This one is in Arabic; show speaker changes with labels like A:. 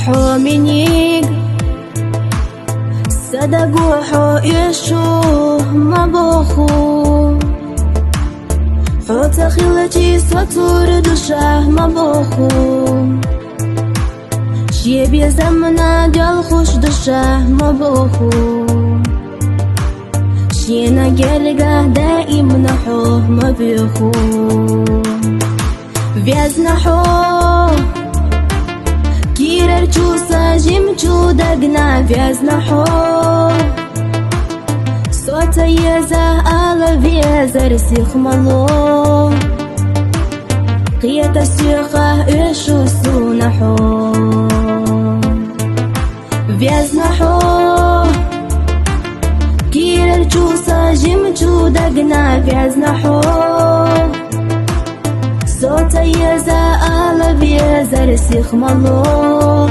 A: حو منيق صدقوا حو يشو مبوخو حو تخيلتي سطور دوشه مبوخو شي بيزمنا ديال خوش دوشه مبوخو شي نجلقه دائم نحو مبيخو ويزنا حو كيرر چوسا جمچو دقنا ويزنا حو صوت يزا على ويزر سيخ ملو قيت السيخة إيشو سونا حو ويزنا حو كيرر چوسا جمچو دقنا ويزنا حو صوت يزا على ويزر سيخ ملو